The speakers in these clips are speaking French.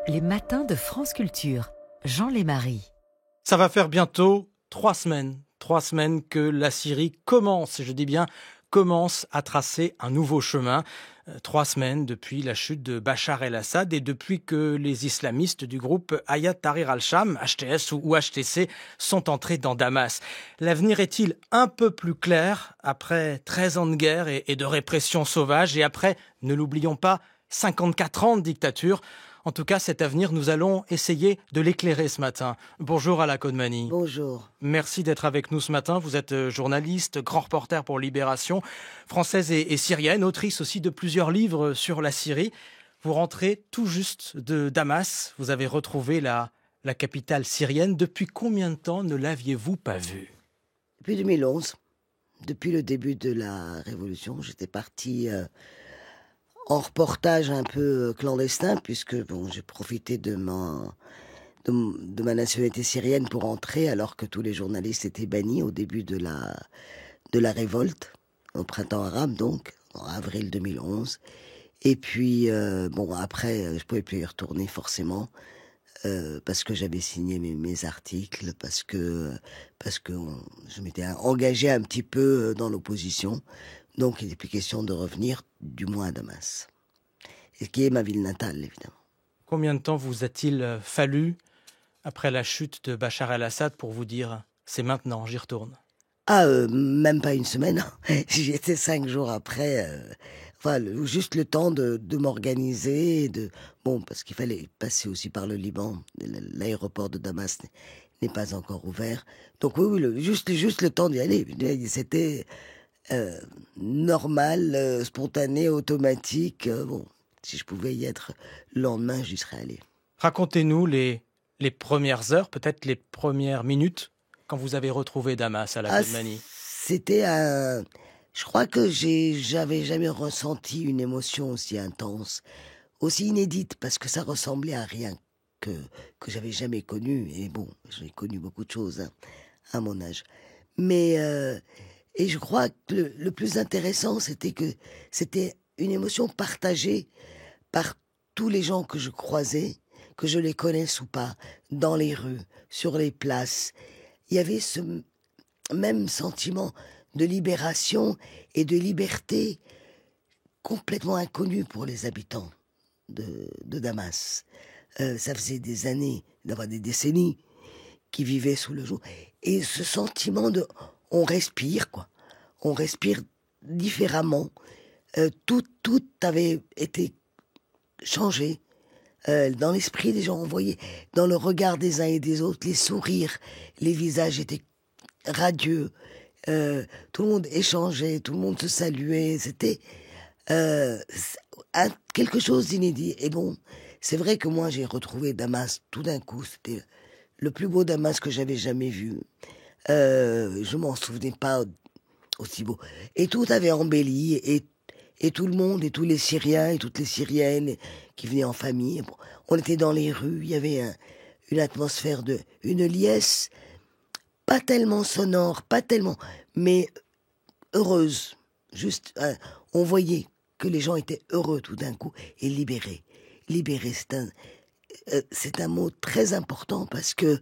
Les matins de France Culture. Jean Lémarie. Ça va faire bientôt 3 semaines. 3 semaines que la Syrie commence, et je dis bien commence à tracer un nouveau chemin. 3 semaines depuis la chute de Bachar el-Assad et depuis que les islamistes du groupe Hayat Tahrir al-Sham, HTS ou HTC, sont entrés dans Damas. L'avenir est-il un peu plus clair après 13 ans de guerre et de répression sauvage et après, ne l'oublions pas, 54 ans de dictature? En tout cas, cet avenir, nous allons essayer de l'éclairer ce matin. Bonjour Ala Kodmani. Bonjour. Merci d'être avec nous ce matin. Vous êtes journaliste, grand reporter pour Libération, française et syrienne, autrice aussi de plusieurs livres sur la Syrie. Vous rentrez tout juste de Damas. Vous avez retrouvé la capitale syrienne. Depuis combien de temps ne l'aviez-vous pas vue? Depuis 2011, depuis le début de la Révolution, j'étais partie en reportage un peu clandestin, puisque j'ai profité de ma nationalité syrienne pour entrer, alors que tous les journalistes étaient bannis au début de la révolte, au printemps arabe donc, en avril 2011. Et puis, après, je pouvais plus y retourner forcément, parce que j'avais signé mes articles, parce que je m'étais engagé un petit peu dans l'opposition. Donc, il n'est plus question de revenir, du moins à Damas. Et qui est ma ville natale, évidemment. Combien de temps vous a-t-il fallu, après la chute de Bachar el-Assad, pour vous dire « c'est maintenant, j'y retourne » ? Même pas une semaine. J'y étais 5 jours après. Juste le temps de m'organiser. Parce qu'il fallait passer aussi par le Liban. L'aéroport de Damas n'est pas encore ouvert. Donc juste le temps d'y aller. C'était normal, spontané, automatique. Si je pouvais y être le lendemain, j'y serais allé. Racontez-nous les premières heures, peut-être les premières minutes, quand vous avez retrouvé Damas à la Kodmani. C'était je crois que j'avais jamais ressenti une émotion aussi intense, aussi inédite, parce que ça ressemblait à rien que j'avais jamais connu. Et j'ai connu beaucoup de choses à mon âge. Mais et je crois que le plus intéressant, c'était que c'était une émotion partagée par tous les gens que je croisais, que je les connaisse ou pas, dans les rues, sur les places. Il y avait ce même sentiment de libération et de liberté complètement inconnu pour les habitants de Damas. Ça faisait des années, des décennies, qui vivaient sous le joug. Et ce sentiment de... On respire, quoi. On respire différemment. Tout avait été changé. Dans l'esprit des gens, on voyait dans le regard des uns et des autres, les sourires, les visages étaient radieux. Tout le monde échangeait, tout le monde se saluait. C'était quelque chose d'inédit. Et c'est vrai que moi, j'ai retrouvé Damas tout d'un coup. C'était le plus beau Damas que j'avais jamais vu. Je m'en souvenais pas aussi beau. Et tout avait embelli, et tout le monde, et tous les Syriens, et toutes les Syriennes qui venaient en famille. On était dans les rues, il y avait une atmosphère une liesse, pas tellement sonore, pas tellement, mais heureuse. Juste, on voyait que les gens étaient heureux tout d'un coup, et libérés. Libérés, c'est un mot très important, parce que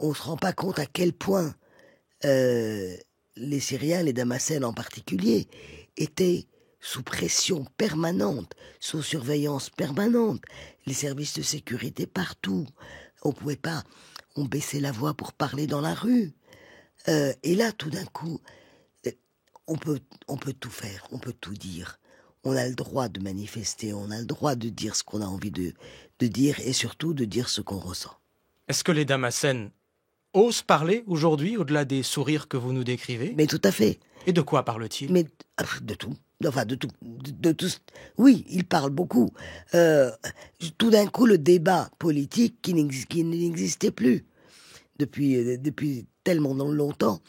on se rend pas compte à quel point les Syriens, les Damascènes en particulier, étaient sous pression permanente, sous surveillance permanente, les services de sécurité partout. On pouvait pas, on baissait la voix pour parler dans la rue. Et là, tout d'un coup, on peut tout faire, on peut tout dire. On a le droit de manifester, on a le droit de dire ce qu'on a envie de dire, et surtout de dire ce qu'on ressent. Est-ce que les Damascènes osent parler aujourd'hui, au-delà des sourires que vous nous décrivez? Mais tout à fait. Et de quoi parle-t-il? Mais de tout. Enfin, de tout. Oui, ils parlent beaucoup. Tout d'un coup, le débat politique qui n'existait plus depuis tellement longtemps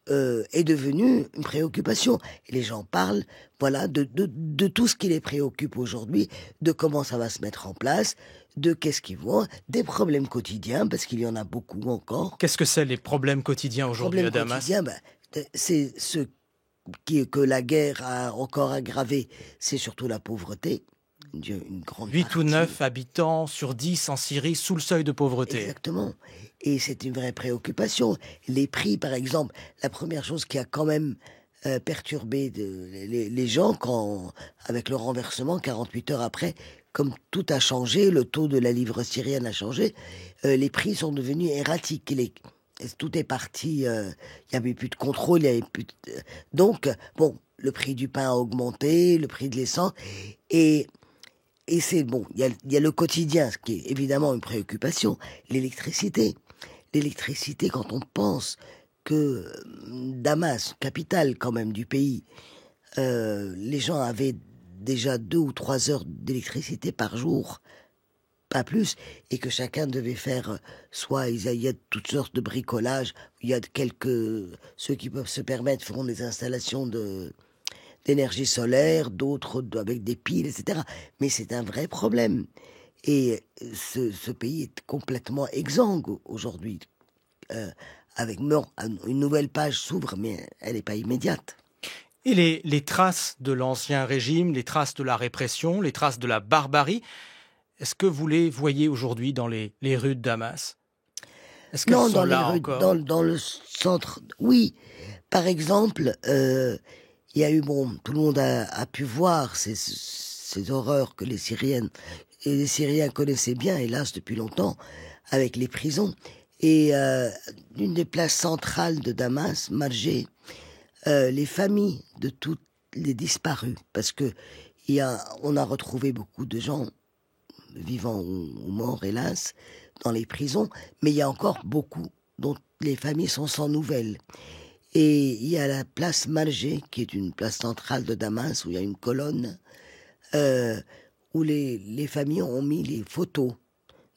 est devenu une préoccupation. Et les gens parlent, de tout ce qui les préoccupe aujourd'hui, de comment ça va se mettre en place, de qu'est-ce qu'ils voient, des problèmes quotidiens, parce qu'il y en a beaucoup encore. Qu'est-ce que c'est les problèmes quotidiens aujourd'hui à Damas? C'est ce que la guerre a encore aggravé, c'est surtout la pauvreté. une grande 8 ou partie. 9 habitants sur 10 en Syrie sous le seuil de pauvreté. Exactement. Et c'est une vraie préoccupation. Les prix, par exemple, la première chose qui a quand même perturbé les gens, avec le renversement, 48 heures après, comme tout a changé, le taux de la livre syrienne a changé, les prix sont devenus erratiques. Tout est parti, il n'y avait plus de contrôle, il y avait plus donc, bon, le prix du pain a augmenté, le prix de l'essence, et c'est bon, il y a le quotidien, ce qui est évidemment une préoccupation, l'électricité. L'électricité, quand on pense que Damas, capitale quand même du pays, les gens avaient déjà 2 ou 3 heures d'électricité par jour, pas plus, et que chacun devait faire, soit il y a toutes sortes de bricolage, il y a ceux qui peuvent se permettre feront des installations d'énergie solaire, d'autres avec des piles, etc. Mais c'est un vrai problème. Et ce pays est complètement exsangue aujourd'hui. Avec une nouvelle page s'ouvre, mais elle n'est pas immédiate. Et les traces de l'ancien régime, les traces de la répression, les traces de la barbarie, est-ce que vous les voyez aujourd'hui dans les rues de Damas? Est-ce qu'elles Non, sont dans les là rues, encore? dans le centre, oui. Par exemple, il y a eu, bon, tout le monde a pu voir ces horreurs que les Syriennes et les Syriens connaissaient bien, hélas, depuis longtemps, avec les prisons. Et une des places centrales de Damas, Marjé, les familles de toutes les disparus, parce que on a retrouvé beaucoup de gens vivants ou morts, hélas, dans les prisons, mais il y a encore beaucoup dont les familles sont sans nouvelles. Et il y a la place Marjé, qui est une place centrale de Damas, où il y a une colonne, où les familles ont mis les photos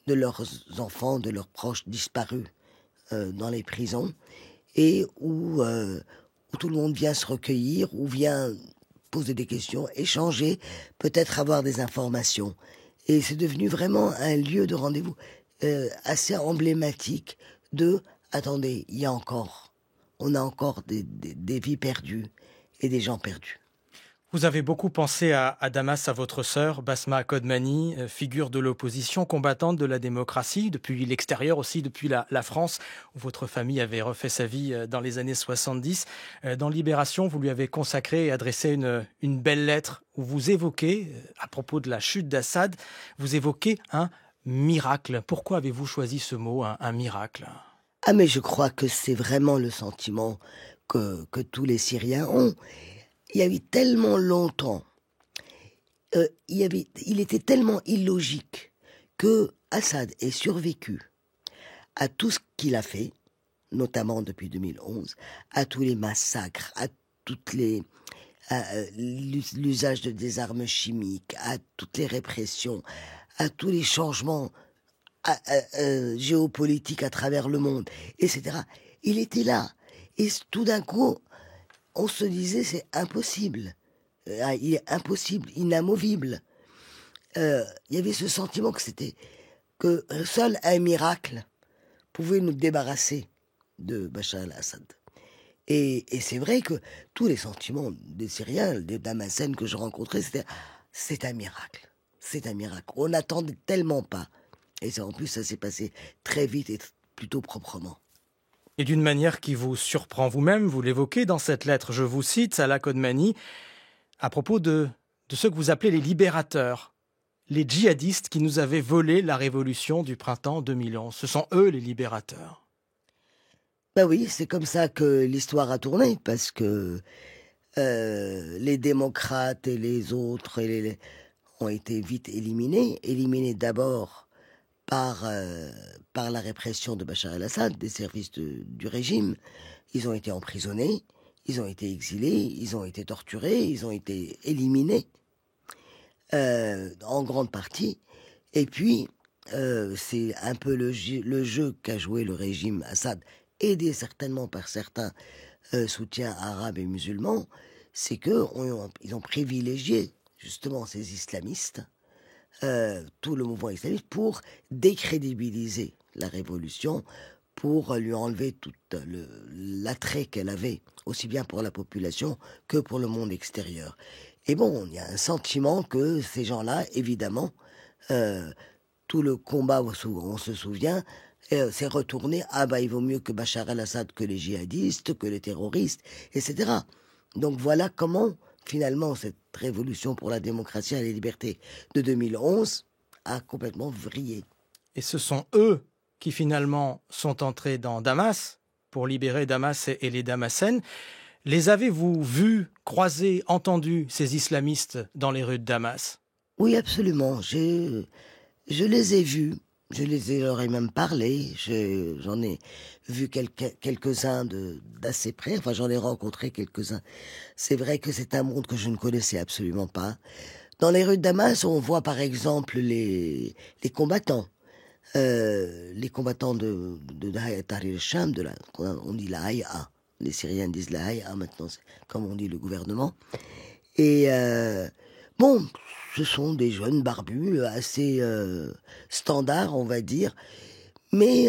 de leurs enfants, de leurs proches disparus dans les prisons, et où tout le monde vient se recueillir, ou vient poser des questions, échanger, peut-être avoir des informations. Et c'est devenu vraiment un lieu de rendez-vous assez emblématique attendez, on a encore des vies perdues et des gens perdus. Vous avez beaucoup pensé à Damas, à votre sœur, Basma Kodmani, figure de l'opposition, combattante de la démocratie, depuis l'extérieur aussi, depuis la France, où votre famille avait refait sa vie dans les années 70. Dans Libération, vous lui avez consacré et adressé une belle lettre où vous évoquez, à propos de la chute d'Assad, vous évoquez un miracle. Pourquoi avez-vous choisi ce mot, un miracle? Ah, mais je crois que c'est vraiment le sentiment que tous les Syriens ont. Il y a eu tellement longtemps, il était tellement illogique que Assad ait survécu à tout ce qu'il a fait, notamment depuis 2011, à tous les massacres, à l'usage des armes chimiques, à toutes les répressions, à tous les changements géopolitiques à travers le monde, etc. Il était là. Et tout d'un coup, on se disait c'est impossible. Il est impossible, inamovible. Il y avait ce sentiment que seul un miracle pouvait nous débarrasser de Bachar el-Assad. Et c'est vrai que tous les sentiments des Syriens, des Damascènes que je rencontrais, c'est un miracle. C'est un miracle. On n'attendait tellement pas. Et en plus, ça s'est passé très vite et plutôt proprement. Et d'une manière qui vous surprend vous-même, vous l'évoquez dans cette lettre, je vous cite, Salah Kodmani, à propos de ceux que vous appelez les libérateurs, les djihadistes qui nous avaient volé la révolution du printemps 2011. Ce sont eux les libérateurs. Ben oui, c'est comme ça que l'histoire a tourné, parce que les démocrates et les autres ont été vite éliminés d'abord par la répression de Bachar el-Assad, des services du régime. Ils ont été emprisonnés, ils ont été exilés, ils ont été torturés, ils ont été éliminés, en grande partie. Et puis, c'est un peu le jeu qu'a joué le régime Assad, aidé certainement par certains soutiens arabes et musulmans, c'est qu'ils ont privilégié justement ces islamistes, tout le mouvement islamiste, pour décrédibiliser la révolution, pour lui enlever tout l'attrait qu'elle avait, aussi bien pour la population que pour le monde extérieur. Et bon, il y a un sentiment que ces gens-là, évidemment, tout le combat, on se souvient, s'est retourné, ah bah il vaut mieux que Bachar el-Assad que les djihadistes, que les terroristes, etc. Donc voilà comment, finalement, cette révolution pour la démocratie et la liberté de 2011 a complètement vrillé. Et ce sont eux qui finalement sont entrés dans Damas pour libérer Damas et les Damascènes. Les avez-vous vus, croisés, entendus, ces islamistes dans les rues de Damas? Oui, absolument. Je les ai vus. Leur ai même parlé. J'en ai vu quelques-uns d'assez près. Enfin, j'en ai rencontré quelques-uns. C'est vrai que c'est un monde que je ne connaissais absolument pas. Dans les rues de Damas, on voit par exemple les combattants. Les combattants de Hayat Tahrir al-Sham, on dit la Hay'a. Les Syriens disent la Hay'a maintenant, comme on dit le gouvernement. Et bon, ce sont des jeunes barbus assez standards, on va dire. Mais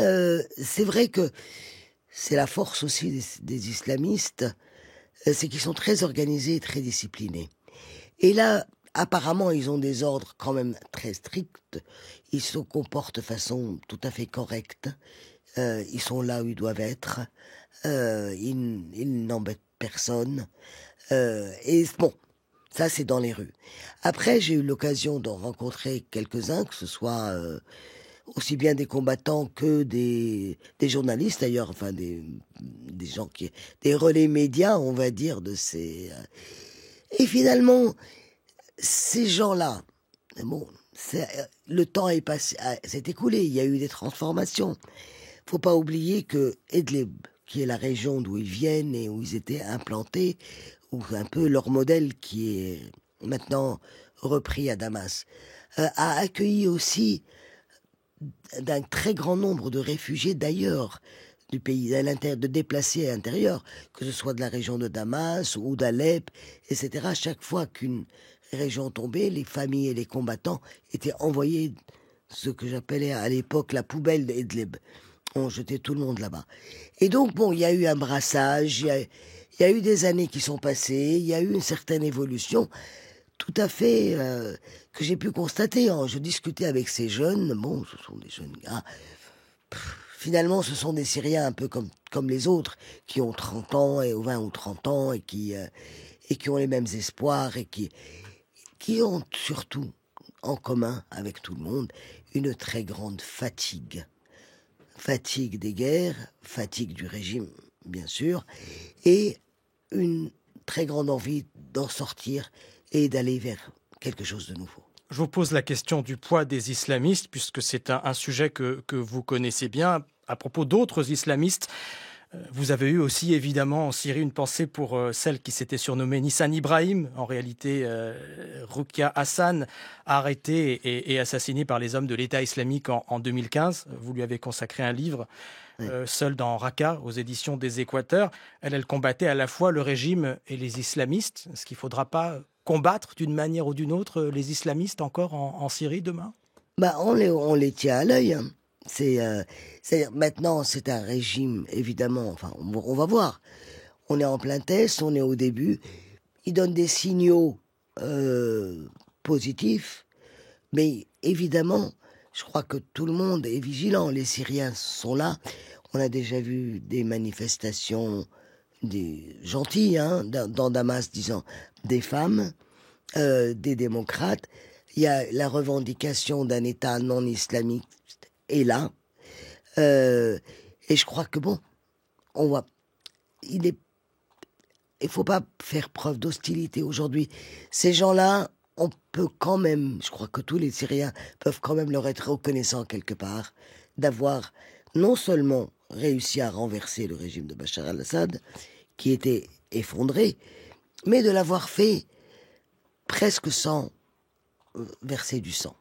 c'est vrai que c'est la force aussi des islamistes, c'est qu'ils sont très organisés et très disciplinés. Et là, apparemment, ils ont des ordres quand même très stricts. Ils se comportent de façon tout à fait correcte. Ils sont là où ils doivent être. Ils n'embêtent personne. Et bon, ça c'est dans les rues. Après, j'ai eu l'occasion d'en rencontrer quelques-uns, que ce soit aussi bien des combattants que des journalistes d'ailleurs, enfin des gens des relais médias, on va dire, de ces... Et finalement, ces gens-là, bon, le temps s'est écoulé, il y a eu des transformations. Faut pas oublier que Idlib, qui est la région d'où ils viennent et où ils étaient implantés, ou un peu leur modèle qui est maintenant repris à Damas, a accueilli aussi d'un très grand nombre de réfugiés d'ailleurs du pays, de déplacés à l'intérieur, que ce soit de la région de Damas ou d'Alep, etc. Chaque fois qu'une région tombée, les familles et les combattants étaient envoyés, ce que j'appelais à l'époque la poubelle d'Idlib. On jetait tout le monde là-bas. Et donc, bon, il y a eu un brassage, il y a eu des années qui sont passées, il y a eu une certaine évolution, tout à fait, que j'ai pu constater. Je discutais avec ces jeunes, bon, ce sont des jeunes gars, finalement, ce sont des Syriens un peu comme les autres, qui ont 30 ans, et 20 ou 30 ans, et qui ont les mêmes espoirs, et qui ont surtout en commun avec tout le monde une très grande fatigue. Fatigue des guerres, fatigue du régime, bien sûr, et une très grande envie d'en sortir et d'aller vers quelque chose de nouveau. Je vous pose la question du poids des islamistes, puisque c'est un sujet que vous connaissez bien. À propos d'autres islamistes, vous avez eu aussi évidemment en Syrie une pensée pour celle qui s'était surnommée Nissan Ibrahim, en réalité Rukia Hassan, arrêtée et assassinée par les hommes de l'État islamique en 2015. Vous lui avez consacré un livre, Seule dans Raqqa, aux éditions des Équateurs. Elle combattait à la fois le régime et les islamistes. Est-ce qu'il ne faudra pas combattre d'une manière ou d'une autre les islamistes encore en Syrie demain? On les tient à l'œil, hein. C'est-à-dire maintenant, c'est un régime, évidemment, enfin, on va voir. On est en plein test, on est au début. Il donne des signaux positifs, mais évidemment, je crois que tout le monde est vigilant. Les Syriens sont là. On a déjà vu des manifestations des gentils, hein, dans Damas, disons, des femmes, des démocrates. Il y a la revendication d'un État non islamique est là. Et je crois que bon, il faut pas faire preuve d'hostilité aujourd'hui. Ces gens-là, on peut quand même, je crois que tous les Syriens peuvent quand même leur être reconnaissants quelque part d'avoir non seulement réussi à renverser le régime de Bachar el-Assad, qui était effondré, mais de l'avoir fait presque sans verser du sang.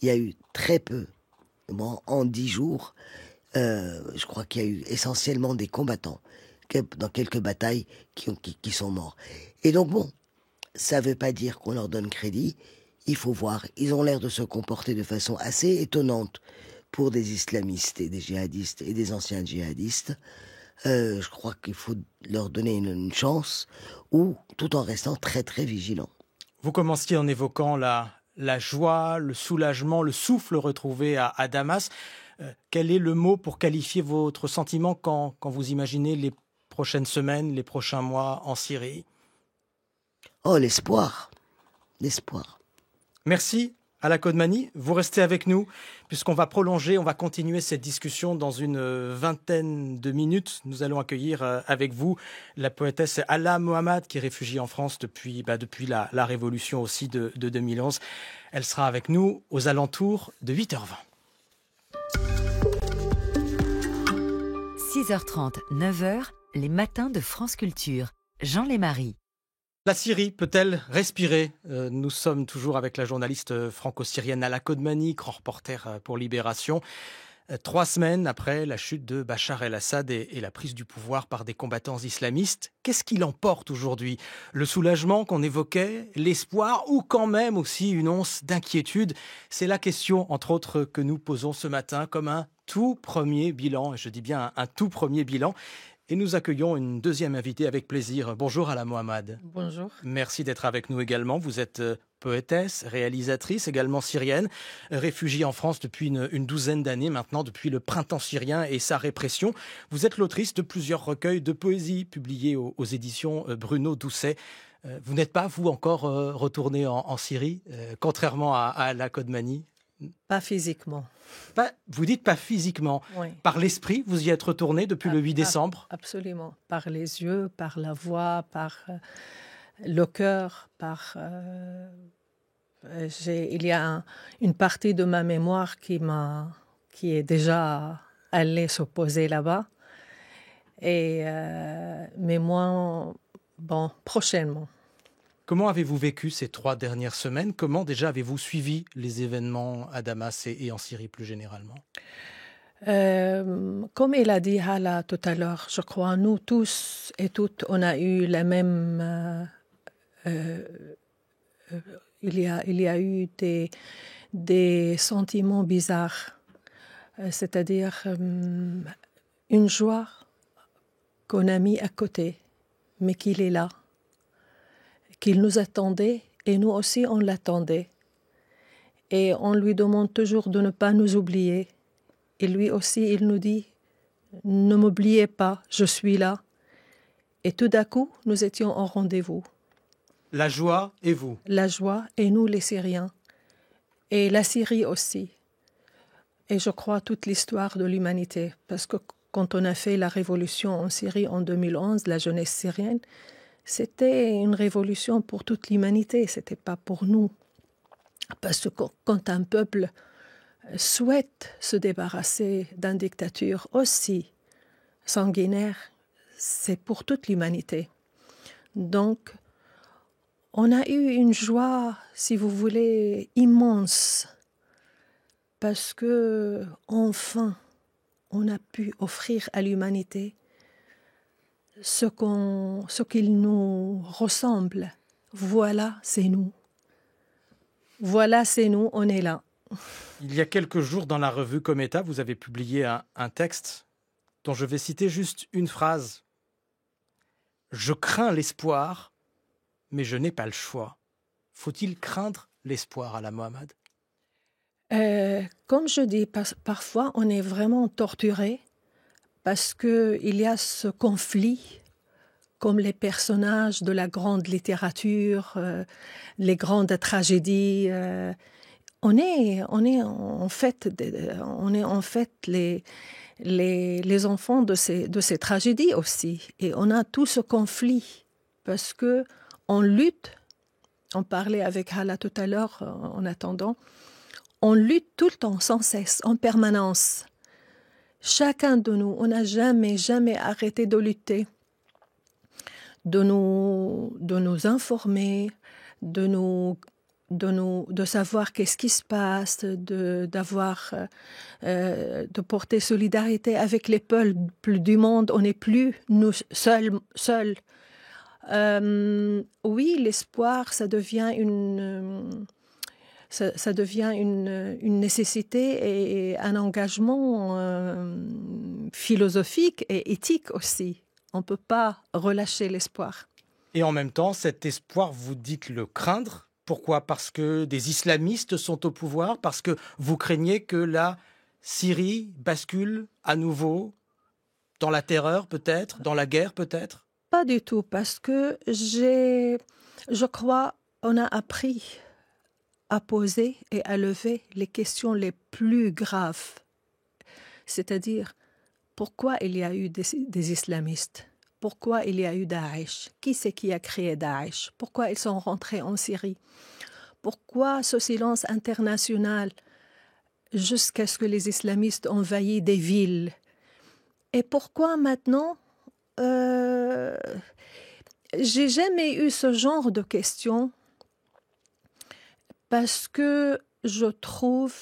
Il y a eu très peu, en 10 jours, je crois qu'il y a eu essentiellement des combattants dans quelques batailles qui sont morts. Et donc bon, ça veut pas dire qu'on leur donne crédit. Il faut voir. Ils ont l'air de se comporter de façon assez étonnante pour des islamistes et des djihadistes et des anciens djihadistes. Je crois qu'il faut leur donner une chance, tout en restant très très vigilants. Vous commenciez en évoquant la joie, le soulagement, le souffle retrouvé à Damas. Quel est le mot pour qualifier votre sentiment quand vous imaginez les prochaines semaines, les prochains mois en Syrie? Oh, l'espoir. L'espoir. Merci à la Kodmani. Vous restez avec nous puisqu'on va prolonger, on va continuer cette discussion dans une vingtaine de minutes. Nous allons accueillir avec vous la poétesse Hala Mohammad qui est réfugiée en France depuis la révolution aussi de 2011. Elle sera avec nous aux alentours de 8h20. 6h30, 9h, les matins de France Culture. Jean Lémarie. La Syrie peut-elle respirer? Nous sommes toujours avec la journaliste franco-syrienne Hala Kodmani, grand reporter pour Libération. 3 semaines après la chute de Bachar el-Assad et la prise du pouvoir par des combattants islamistes, qu'est-ce qui l'emporte aujourd'hui? Le soulagement qu'on évoquait, l'espoir ou quand même aussi une once d'inquiétude? C'est la question, entre autres, que nous posons ce matin comme un tout premier bilan, et je dis bien un tout premier bilan. Et nous accueillons une deuxième invitée avec plaisir. Bonjour Hala Mohammad. Bonjour. Merci d'être avec nous également. Vous êtes poétesse, réalisatrice, également syrienne, réfugiée en France depuis une douzaine d'années maintenant, depuis le printemps syrien et sa répression. Vous êtes l'autrice de plusieurs recueils de poésie publiés aux éditions Bruno Doucet. Vous n'êtes pas, vous, encore retourné en Syrie, contrairement à Hala Kodmani? Pas physiquement. Vous dites pas physiquement. Oui. Par l'esprit, vous y êtes retourné depuis le 8 décembre? Absolument. Par les yeux, par la voix, par le cœur, il y a une partie de ma mémoire qui est déjà allée se poser là-bas. Mais moi, prochainement. Comment avez-vous vécu ces 3 dernières semaines? Comment déjà avez-vous suivi les événements à Damas et en Syrie plus généralement? Comme il a dit Hala tout à l'heure, je crois, nous tous et toutes, on a eu la même... il y a eu des sentiments bizarres, c'est-à-dire une joie qu'on a mis à côté, mais qu'il est là, qu'il nous attendait et nous aussi on l'attendait. Et on lui demande toujours de ne pas nous oublier. Et lui aussi, il nous dit « Ne m'oubliez pas, je suis là ». Et tout d'un coup, nous étions en rendez-vous. La joie et vous? La joie et nous, les Syriens. Et la Syrie aussi. Et je crois toute l'histoire de l'humanité. Parce que quand on a fait la révolution en Syrie en 2011, la jeunesse syrienne, c'était une révolution pour toute l'humanité, ce n'était pas pour nous. Parce que quand un peuple souhaite se débarrasser d'une dictature aussi sanguinaire, c'est pour toute l'humanité. Donc, on a eu une joie, si vous voulez, immense, parce que enfin, on a pu offrir à l'humanité ce qu'il nous ressemble. Voilà, c'est nous. Voilà, c'est nous, on est là. Il y a quelques jours, dans la revue Cometa, vous avez publié un texte dont je vais citer juste une phrase. « Je crains l'espoir, mais je n'ai pas le choix. » Faut-il craindre l'espoir, Hala Mohammad? Comme je dis, parfois on est vraiment torturé parce qu'il y a ce conflit, comme les personnages de la grande littérature, les grandes tragédies. On est en fait les enfants de ces tragédies aussi. Et on a tout ce conflit parce que on lutte. On parlait avec Hala tout à l'heure en attendant. On lutte tout le temps, sans cesse, en permanence. Chacun de nous, on n'a jamais arrêté de lutter, de nous informer, de savoir qu'est-ce qui se passe, de porter solidarité avec les peuples du monde. On n'est plus nous seuls. Oui, l'espoir, ça devient une nécessité et un engagement philosophique et éthique aussi. On ne peut pas relâcher l'espoir. Et en même temps, cet espoir, vous dites le craindre, Pourquoi? Parce que des islamistes sont au pouvoir? Parce que vous craignez que la Syrie bascule à nouveau dans la terreur peut-être, dans la guerre peut-être? Pas du tout, parce que je crois on a appris à poser et à lever les questions les plus graves. C'est-à-dire, pourquoi il y a eu des islamistes? Pourquoi il y a eu Daesh? Qui c'est qui a créé Daesh? Pourquoi ils sont rentrés en Syrie? Pourquoi ce silence international jusqu'à ce que les islamistes envahissent des villes? Et pourquoi maintenant j'ai jamais eu ce genre de questions parce que je trouve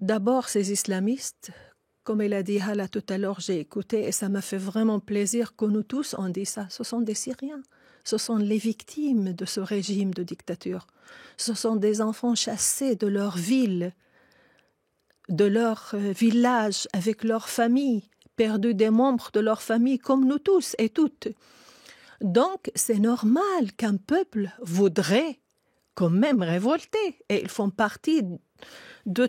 d'abord ces islamistes, comme il a dit Hala tout à l'heure, j'ai écouté et ça m'a fait vraiment plaisir que nous tous on dit ça, ce sont des Syriens, ce sont les victimes de ce régime de dictature, ce sont des enfants chassés de leur ville, de leur village avec leur famille, perdus des membres de leur famille comme nous tous et toutes. Donc c'est normal qu'un peuple voudrait quand même révolter et ils font partie de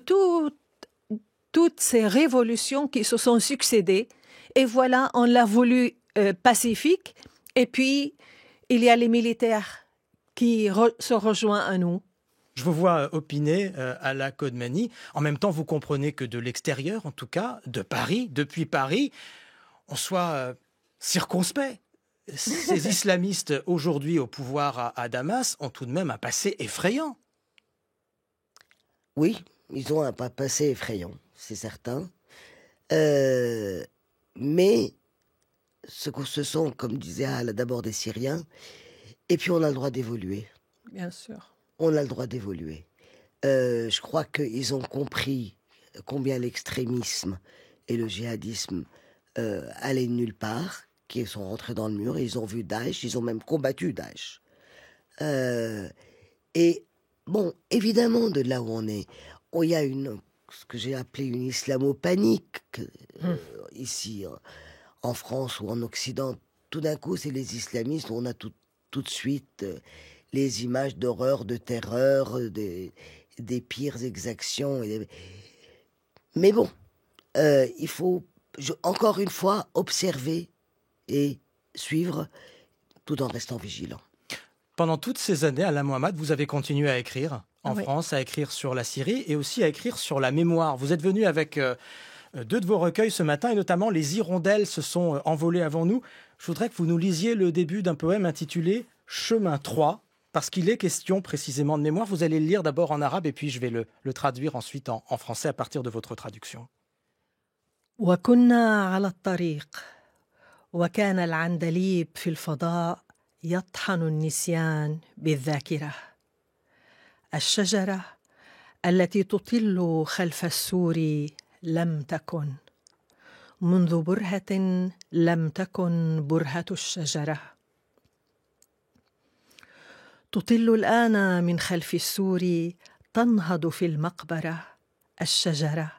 toutes ces révolutions qui se sont succédées et voilà, on l'a voulu pacifique et puis il y a les militaires qui se rejoignent à nous. Je vous vois opiner à la Kodmani. En même temps, vous comprenez que de l'extérieur, en tout cas, de Paris, depuis Paris, on soit circonspect. Ces islamistes aujourd'hui au pouvoir à Damas ont tout de même un passé effrayant. Oui, ils ont un passé effrayant, c'est certain. Mais ce sont, comme disait Al, d'abord des Syriens, et puis on a le droit d'évoluer. Bien sûr. On a le droit d'évoluer. Je crois qu'ils ont compris combien l'extrémisme et le djihadisme allaient nulle part, qu'ils sont rentrés dans le mur, et ils ont vu Daesh, ils ont même combattu Daesh. Et bon, évidemment, de là où on est, il y a ce que j'ai appelé une islamopanique, ici, en France ou en Occident. Tout d'un coup, c'est les islamistes, on a tout de suite les images d'horreur, de terreur, des pires exactions. Mais bon, il faut, encore une fois, observer et suivre tout en restant vigilant. Pendant toutes ces années, Alain Mohamed, vous avez continué à écrire en Oui. France, à écrire sur la Syrie et aussi à écrire sur la mémoire. Vous êtes venu avec deux de vos recueils ce matin et notamment Les hirondelles se sont envolées avant nous. Je voudrais que vous nous lisiez le début d'un poème intitulé Chemin 3, parce qu'il est question précisément de mémoire. Vous allez le lire d'abord en arabe et puis je vais le traduire ensuite en français à partir de votre traduction. وكنا على الطريق وكان العندليب في الفضاء يطحن النسيان بالذاكرة الشجرة التي تطل خلف السور لم تكن منذ برهة لم تكن برهة الشجرة تطل الآن من خلف السور تنهض في المقبرة الشجرة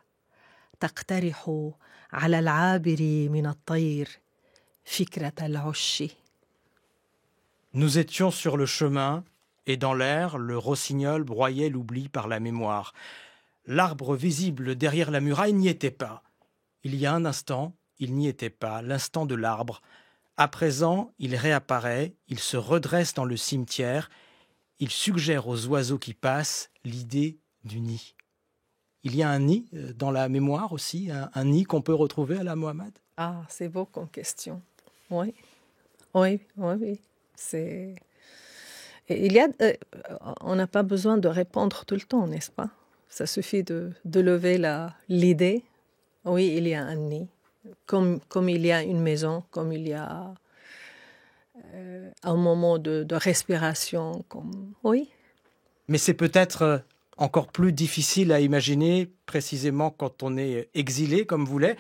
تقترح على العابر من الطير فكرة العش. Nous étions sur le chemin et dans l'air, le rossignol broyait l'oubli par la mémoire. L'arbre visible derrière la muraille n'y était pas. Il y a un instant, il n'y était pas, l'instant de l'arbre. À présent, il réapparaît, il se redresse dans le cimetière, il suggère aux oiseaux qui passent l'idée du nid. Il y a un nid dans la mémoire aussi, un nid qu'on peut retrouver à la Mohamed? Ah, c'est beau comme question. Oui, oui, oui, oui. C'est... Il y a, on n'a pas besoin de répondre tout le temps, n'est-ce pas? Ça suffit de lever l'idée. Oui, il y a un nid. Comme il y a une maison, comme il y a un moment de respiration. Oui. Mais c'est peut-être encore plus difficile à imaginer, précisément quand on est exilé, comme vous l'êtes.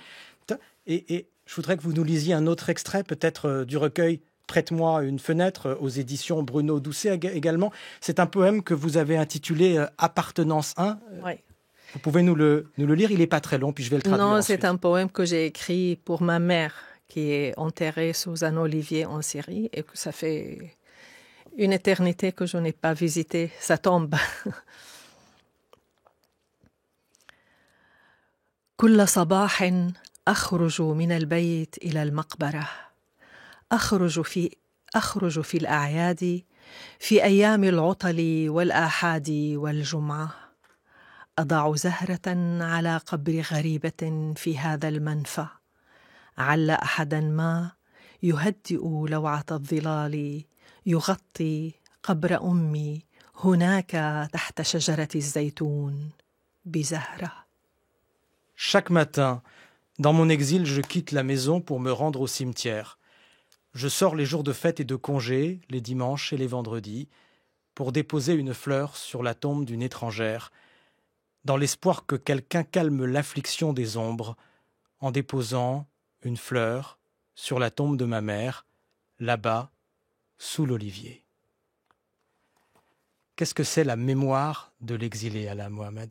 Et je voudrais que vous nous lisiez un autre extrait, peut-être du recueil Prête-moi une fenêtre, aux éditions Bruno Doucet également. C'est un poème que vous avez intitulé Appartenance 1. Oui. Vous pouvez nous le lire, il n'est pas très long, puis je vais le traduire. Non, ensuite. C'est un poème que j'ai écrit pour ma mère, qui est enterrée sous un olivier en Syrie, et que ça fait une éternité que je n'ai pas visitée, sa tombe. كل صباح أخرج من البيت إلى المقبرة. أخرج في الأعياد، في أيام العطل والآحاد والجمعة. أضع زهرة على قبر غريبة في هذا المنفى، عل أحدا ما يهدئ لوعة الظلال، يغطي قبر أمي هناك تحت شجرة الزيتون بزهرة. Chaque matin, dans mon exil, je quitte la maison pour me rendre au cimetière. Je sors les jours de fête et de congé, les dimanches et les vendredis, pour déposer une fleur sur la tombe d'une étrangère, dans l'espoir que quelqu'un calme l'affliction des ombres, en déposant une fleur sur la tombe de ma mère, là-bas, sous l'olivier. Qu'est-ce que c'est la mémoire de l'exilé, Ala Mohamed ?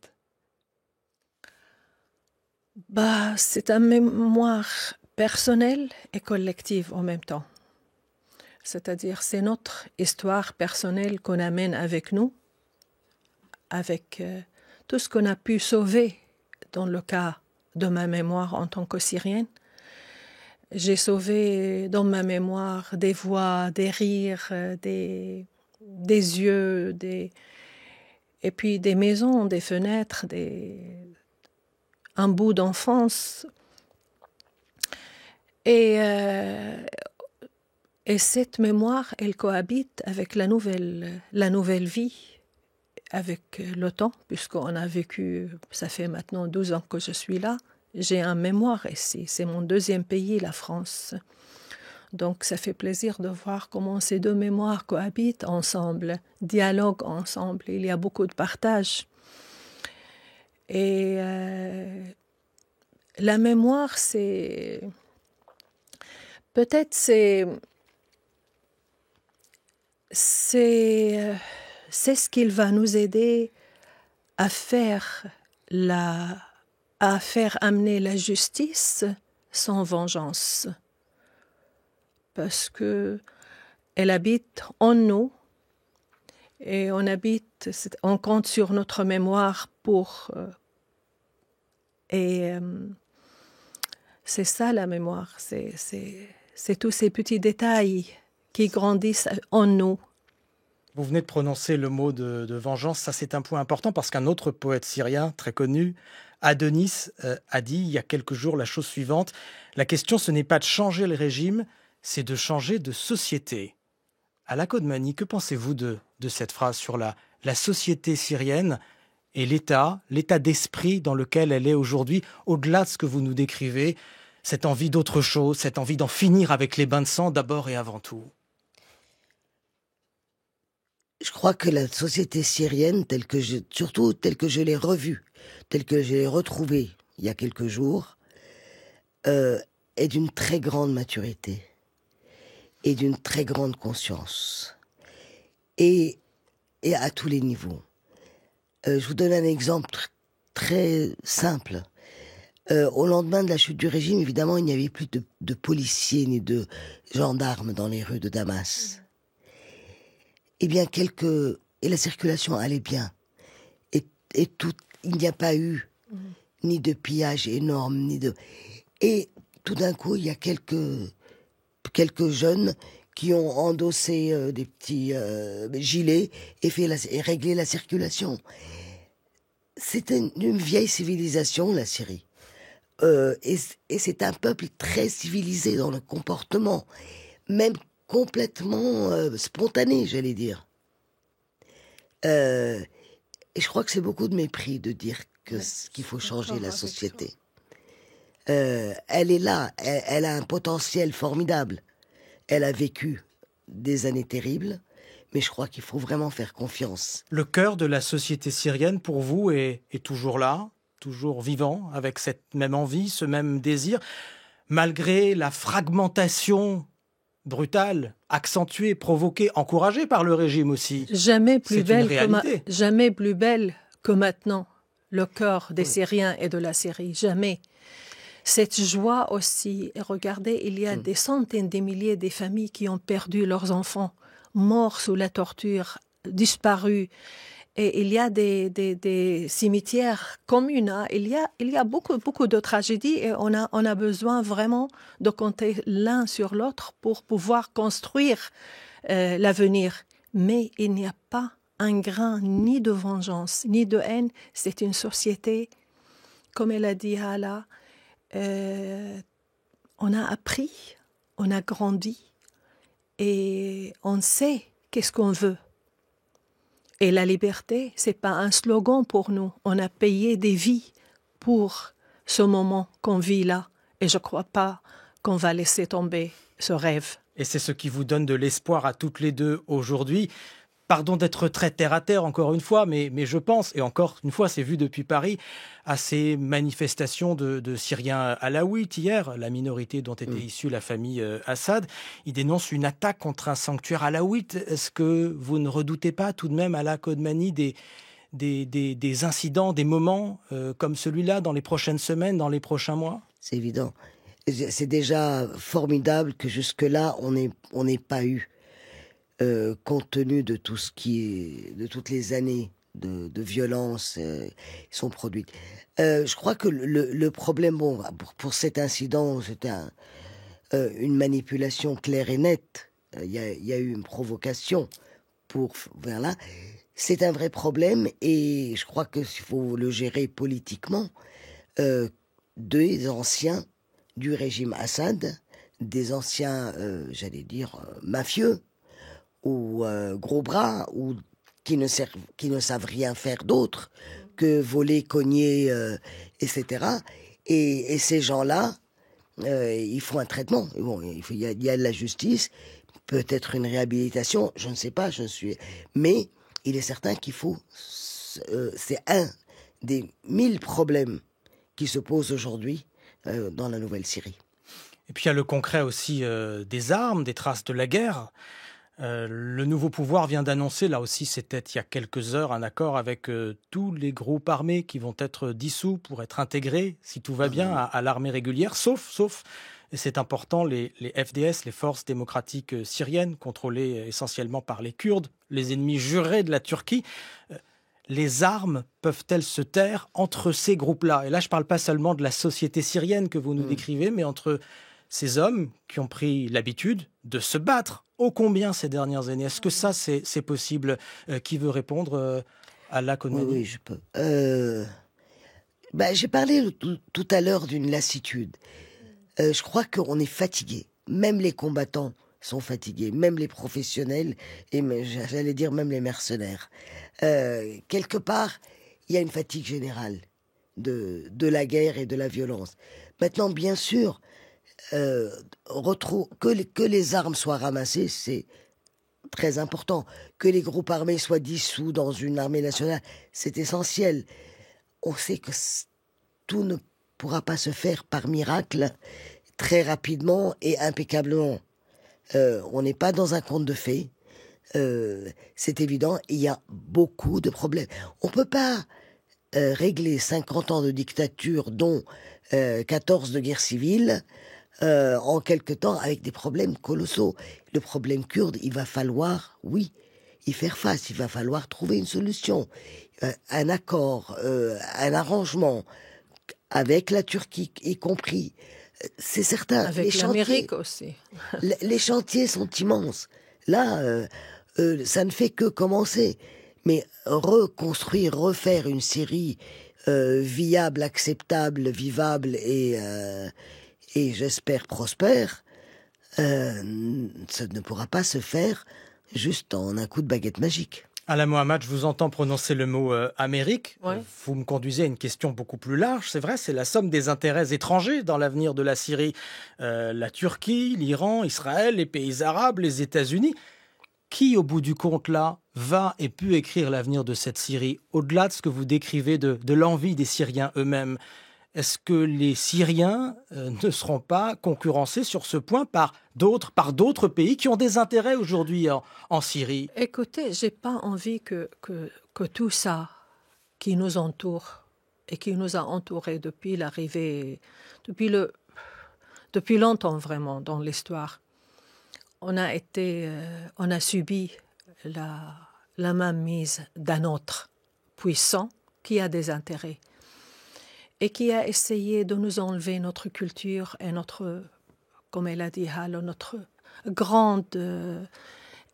C'est une mémoire personnelle et collective en même temps. C'est-à-dire, c'est notre histoire personnelle qu'on amène avec nous, avec tout ce qu'on a pu sauver dans le cas de ma mémoire en tant que Syrienne. J'ai sauvé dans ma mémoire des voix, des rires, des yeux, et puis des maisons, des fenêtres, un bout d'enfance. Et cette mémoire, elle cohabite avec la nouvelle vie, avec le temps, puisqu'on a vécu, ça fait maintenant 12 ans que je suis là. J'ai une mémoire ici, c'est mon deuxième pays, la France. Donc ça fait plaisir de voir comment ces deux mémoires cohabitent ensemble, dialoguent ensemble. Il y a beaucoup de partage. Et la mémoire, peut-être c'est ce qui va nous aider à faire amener la justice sans vengeance. Parce que elle habite en nous et on compte sur notre mémoire c'est ça la mémoire, c'est tous ces petits détails qui grandissent en nous. Vous venez de prononcer le mot de vengeance, ça c'est un point important parce qu'un autre poète syrien très connu, Adonis, a dit il y a quelques jours la chose suivante: la question ce n'est pas de changer le régime, c'est de changer de société. Ala Kodmani, que pensez-vous de cette phrase sur la société syrienne et l'état d'esprit dans lequel elle est aujourd'hui, au-delà de ce que vous nous décrivez, cette envie d'autre chose, cette envie d'en finir avec les bains de sang d'abord et avant tout? Je crois que la société syrienne, surtout telle que je l'ai revue, telle que je l'ai retrouvée il y a quelques jours, est d'une très grande maturité et d'une très grande conscience. Et à tous les niveaux. Je vous donne un exemple très simple. Au lendemain de la chute du régime, évidemment, il n'y avait plus de policiers ni de gendarmes dans les rues de Damas. Eh bien, et la circulation allait bien. Et il n'y a pas eu ni de pillage énorme, et tout d'un coup, il y a quelques jeunes qui ont endossé des petits gilets et réglé la circulation. C'est une vieille civilisation, la Syrie. Et c'est un peuple très civilisé dans le comportement, même complètement spontané, j'allais dire. Et je crois que c'est beaucoup de mépris de dire qu'il faut changer la société. Elle est là, elle a un potentiel formidable. Elle a vécu des années terribles, mais je crois qu'il faut vraiment faire confiance. Le cœur de la société syrienne, pour vous, est toujours là, toujours vivant, avec cette même envie, ce même désir, malgré la fragmentation brutale, accentuée, provoquée, encouragée par le régime aussi. Jamais plus belle que maintenant, le cœur des Syriens et de la Syrie, jamais. Cette joie aussi, regardez, il y a des centaines de milliers de familles qui ont perdu leurs enfants morts sous la torture, disparus. Et il y a des cimetières communs. Hein. Il y a beaucoup de tragédies et on a besoin vraiment de compter l'un sur l'autre pour pouvoir construire l'avenir. Mais il n'y a pas un grain ni de vengeance, ni de haine. C'est une société, comme elle a dit Hala, on a appris, on a grandi et on sait qu'est-ce qu'on veut. Et la liberté, c'est pas un slogan pour nous. On a payé des vies pour ce moment qu'on vit là. Et je crois pas qu'on va laisser tomber ce rêve. Et c'est ce qui vous donne de l'espoir à toutes les deux aujourd'hui. Pardon d'être très terre à terre encore une fois, mais je pense, et encore une fois c'est vu depuis Paris, à ces manifestations de Syriens alaouites hier, la minorité dont était issue la famille Assad. Ils dénoncent une attaque contre un sanctuaire alaouite. Est-ce que vous ne redoutez pas tout de même à la Kodmani des incidents, des moments comme celui-là dans les prochaines semaines, dans les prochains mois ? C'est évident. C'est déjà formidable que jusque-là on n'ait pas eu. Compte tenu de tout ce de toutes les années de violence qui sont produites. Je crois que le problème, bon, pour cet incident, c'était une manipulation claire et nette. Il y a eu une provocation vers là. C'est un vrai problème et je crois qu'il faut le gérer politiquement. Des anciens du régime Assad, des anciens, mafieux, ou gros bras, ou qui ne savent rien faire d'autre que voler, cogner, etc. Et ces gens-là, ils font un traitement. Bon, il y a de la justice, peut-être une réhabilitation, je ne sais pas, mais il est certain qu'il faut... c'est un des 1000 problèmes qui se posent aujourd'hui dans la Nouvelle-Syrie. Et puis il y a le concret aussi des armes, des traces de la guerre. Le nouveau pouvoir vient d'annoncer, là aussi c'était il y a quelques heures, un accord avec tous les groupes armés qui vont être dissous pour être intégrés, si tout va bien, à l'armée régulière, sauf, et c'est important, les FDS, les forces démocratiques syriennes, contrôlées essentiellement par les Kurdes, les ennemis jurés de la Turquie. Les armes peuvent-elles se taire entre ces groupes-là ? Et là, je ne parle pas seulement de la société syrienne que vous nous décrivez, mais entre ces hommes qui ont pris l'habitude de se battre ô combien ces dernières années. Est-ce que ça, c'est possible ? Qui veut répondre à la Kodmani ? Oui, je peux. J'ai parlé tout à l'heure d'une lassitude. Je crois qu'on est fatigué. Même les combattants sont fatigués, même les professionnels, et j'allais dire même les mercenaires. Quelque part, il y a une fatigue générale de la guerre et de la violence. Maintenant, bien sûr, que les armes soient ramassées, c'est très important. Que les groupes armés soient dissous dans une armée nationale, c'est essentiel. On sait que tout ne pourra pas se faire par miracle, très rapidement et impeccablement. On n'est pas dans un conte de fées. C'est évident, il y a beaucoup de problèmes. On ne peut pas régler 50 ans de dictature, dont 14 de guerre civile, en quelque temps, avec des problèmes colossaux. Le problème kurde, il va falloir, oui, y faire face. Il va falloir trouver une solution, un accord, un arrangement avec la Turquie, y compris. C'est certain. Avec l'Amérique aussi. Les chantiers sont immenses. Là, ça ne fait que commencer. Mais refaire une Syrie viable, acceptable, vivable et j'espère prospère, ça ne pourra pas se faire juste en un coup de baguette magique. Ala Mohammad, je vous entends prononcer le mot Amérique. Ouais. Vous me conduisez à une question beaucoup plus large. C'est vrai, c'est la somme des intérêts étrangers dans l'avenir de la Syrie. La Turquie, l'Iran, Israël, les pays arabes, les États-Unis. Qui, au bout du compte, là, va et peut écrire l'avenir de cette Syrie, au-delà de ce que vous décrivez de l'envie des Syriens eux-mêmes? Est-ce que les Syriens ne seront pas concurrencés sur ce point par d'autres pays qui ont des intérêts aujourd'hui en Syrie? Écoutez, j'ai pas envie que tout ça qui nous entoure et qui nous a entourés depuis l'arrivée, depuis longtemps vraiment dans l'histoire, on a subi la mainmise d'un autre puissant qui a des intérêts et qui a essayé de nous enlever notre culture et notre, comme elle a dit Halo, notre grand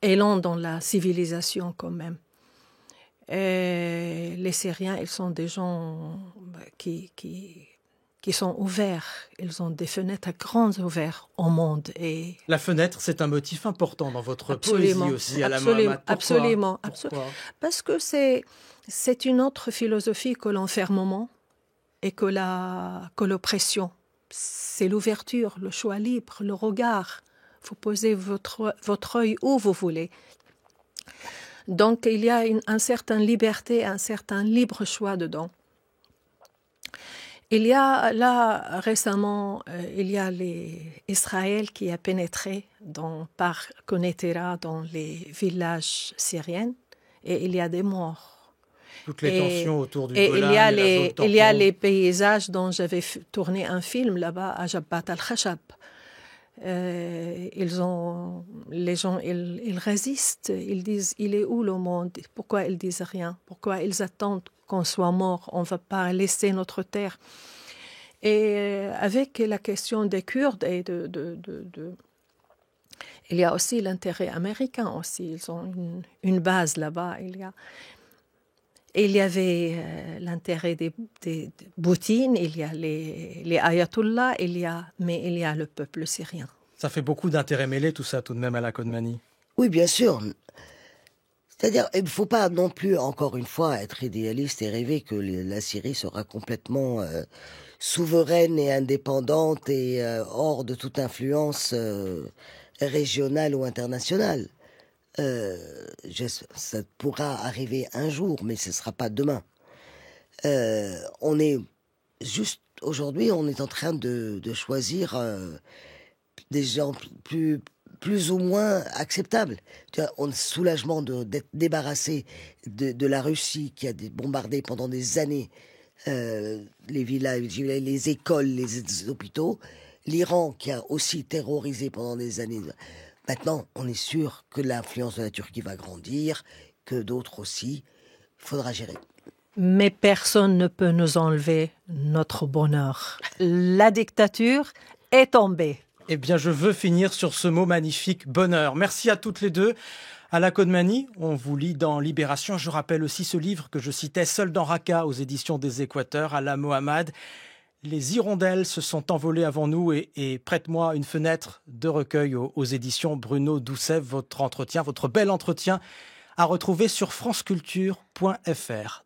élan dans la civilisation quand même. Et les Syriens, ils sont des gens qui sont ouverts. Ils ont des fenêtres grandes ouvertes au monde. Et la fenêtre, c'est un motif important dans votre absolument, poésie aussi à la absolument, Mohammad. Pourquoi? Absolument. Pourquoi? Parce que c'est une autre philosophie que l'enfermement et que l'oppression. C'est l'ouverture, le choix libre, le regard. Vous posez votre œil où vous voulez. Donc, il y a une certaine liberté, un certain libre choix dedans. Il y a là, récemment, il y a Israël qui a pénétré par Quneitra dans les villages syriens et il y a des morts. Toutes les tensions autour du et Golan il y a les paysages dont j'avais tourné un film là-bas à Jabhat al-Khashab. Les gens, ils résistent, ils disent « il est où le monde ?» Pourquoi ils disent rien? Pourquoi ils attendent qu'on soit mort? On ne va pas laisser notre terre. Et avec la question des Kurdes, et il y a aussi l'intérêt américain aussi. Ils ont une base là-bas. Il y avait l'intérêt des Poutine, il y a les ayatollahs, mais il y a le peuple syrien. Ça fait beaucoup d'intérêts mêlés, tout ça, tout de même, à la Kodmani. Oui, bien sûr. C'est-à-dire, il ne faut pas non plus, encore une fois, être idéaliste et rêver que la Syrie sera complètement souveraine et indépendante et hors de toute influence régionale ou internationale. Ça pourra arriver un jour, mais ce ne sera pas demain. On est juste aujourd'hui, on est en train de choisir des gens plus ou moins acceptables. On a le soulagement d'être débarrassé de la Russie qui a bombardé pendant des années les villages, les écoles, les hôpitaux. L'Iran qui a aussi terrorisé pendant des années. Maintenant, on est sûr que l'influence de la Turquie va grandir, que d'autres aussi. Il faudra gérer. Mais personne ne peut nous enlever notre bonheur. La dictature est tombée. Eh bien, je veux finir sur ce mot magnifique, bonheur. Merci à toutes les deux. À la Kodmani, on vous lit dans Libération. Je rappelle aussi ce livre que je citais, Seul dans Raqqa, aux éditions des Équateurs, à la Mohammad. Les hirondelles se sont envolées avant nous et Prête-moi une fenêtre de recueil aux éditions Bruno Doucet. Votre bel entretien à retrouver sur franceculture.fr.